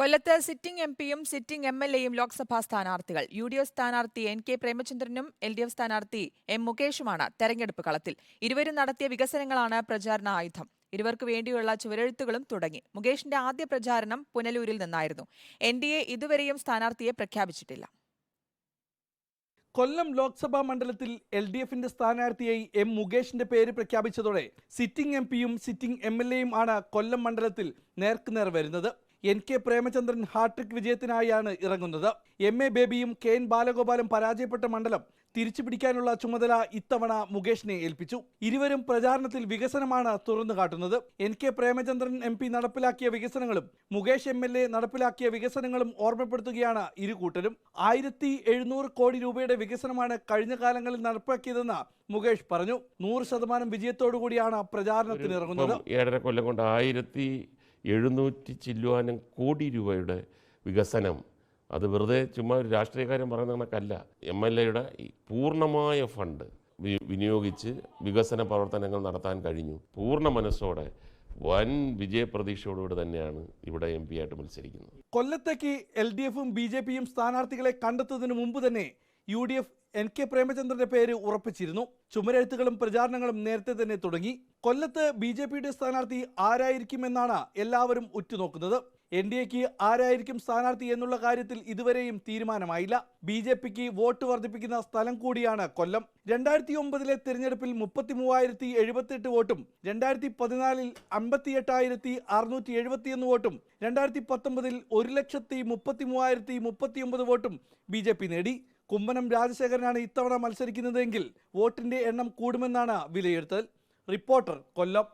കൊല്ലത്ത് sitting എംപിയും sitting എംഎൽഎയും Lok Sabha സ്ഥാനാർത്ഥികൾ. UDF സ്ഥാനാർത്ഥി എൻ.കെ. പ്രേമചന്ദ്രനും എൽഡിഎഫ് സ്ഥാനാർത്ഥി എം. മുകേഷുമാണ് തെരഞ്ഞെടുപ്പ് കളത്തിൽ. ഇരുവരും നടത്തിയ വികസനങ്ങളാണ് പ്രചാരണ ആയുധം. ഇരുവർക്കു വേണ്ടിയുള്ള ചുവരെഴുത്തുകളും തുടങ്ങി. മുകേഷിന്റെ ആദ്യ പ്രചാരണം പുനലൂരിൽ നിന്നായിരുന്നു. എൻഡിഎ ഇതുവരെയും സ്ഥാനാർത്ഥിയെ പ്രഖ്യാപിച്ചിട്ടില്ല. കൊല്ലം ലോക്സഭാ മണ്ഡലത്തിൽ എൽഡിഎഫിന്റെ സ്ഥാനാർത്ഥിയായി എം. മുകേഷിന്റെ പേര് പ്രഖ്യാപിച്ചതോടെ സിറ്റിംഗ് എംപിയും സിറ്റിംഗ് എംഎൽഎയും ആണ് കൊല്ലം മണ്ഡലത്തിൽ നേർക്കുനേർ വരുന്നത്. എൻ.കെ. പ്രേമചന്ദ്രൻ ഹാട്രിക് വിജയത്തിനായാണ് ഇറങ്ങുന്നത്. എം.എ. ബേബിയും കെ.എൻ. ബാലഗോപാലും പരാജയപ്പെട്ട മണ്ഡലം തിരിച്ചുപിടിക്കാനുള്ള ചുമതല ഇത്തവണ മുകേഷിനെ ഏൽപ്പിച്ചു. ഇരുവരും പ്രചാരണത്തിൽ വികസനമാണ് തുറന്നു കാട്ടുന്നത്. എൻ.കെ. പ്രേമചന്ദ്രൻ എം.പി നടപ്പിലാക്കിയ വികസനങ്ങളും മുകേഷ് എം.എൽ.എ നടപ്പിലാക്കിയ വികസനങ്ങളും ഓർമ്മപ്പെടുത്തുകയാണ് ഇരുകൂട്ടരും. 1700 കോടി രൂപയുടെ വികസനമാണ് കഴിഞ്ഞ കാലങ്ങളിൽ നടപ്പാക്കിയതെന്ന് മുകേഷ് പറഞ്ഞു. 100% വിജയത്തോടുകൂടിയാണ് പ്രചാരണത്തിനിറങ്ങുന്നത്. 7.5 കൊല്ലം കൊണ്ട് 1700 ചില്ലുവാനും കോടി രൂപയുടെ വികസനം. അത് വെറുതെ ചുമ്മാ ഒരു രാഷ്ട്രീയക്കാരൻ പറയുന്ന കണക്കല്ല. എം.എൽ.എയുടെ പൂർണ്ണമായ ഫണ്ട് വിനിയോഗിച്ച് വികസന പ്രവർത്തനങ്ങൾ നടത്താൻ കഴിഞ്ഞു. പൂർണ്ണ മനസ്സോടെ വൻ വിജയപ്രതീക്ഷയോടുകൂടി തന്നെയാണ് ഇവിടെ എം പി ആയിട്ട് മത്സരിക്കുന്നത്. കൊല്ലത്തേക്ക് എൽഡിഎഫും ബിജെപിയും സ്ഥാനാർത്ഥികളെ കണ്ടെത്തുന്നതിന് മുമ്പ് തന്നെ യുഡിഎഫ് എൻ.കെ. പ്രേമചന്ദ്രന്റെ പേര് ഉറപ്പിച്ചിരുന്നു. ചുമരെഴുത്തുകളും പ്രചാരണങ്ങളും നേരത്തെ തന്നെ തുടങ്ങി. കൊല്ലത്ത് ബിജെപിയുടെ സ്ഥാനാർത്ഥി ആരായിരിക്കുമെന്നാണ് എല്ലാവരും ഉറ്റുനോക്കുന്നത്. എൻഡിഎക്ക് ആരായിരിക്കും സ്ഥാനാർത്ഥി എന്നുള്ള കാര്യത്തിൽ ഇതുവരെയും തീരുമാനമായില്ല. ബിജെപിക്ക് വോട്ട് വർദ്ധിപ്പിക്കുന്ന സ്ഥലം കൂടിയാണ് കൊല്ലം. 2009 തിരഞ്ഞെടുപ്പിൽ 33,078 വോട്ടും 2014 58,671 വോട്ടും 2019 1,33,039 വോട്ടും ബിജെപി നേടി. കുമ്മനം രാജശേഖരനാണ് ഇത്തവണ മത്സരിക്കുന്നതെങ്കിൽ വോട്ടിന്റെ എണ്ണം കൂടുമെന്നാണ് വിലയിരുത്തൽ. റിപ്പോർട്ടർ, കൊല്ലം.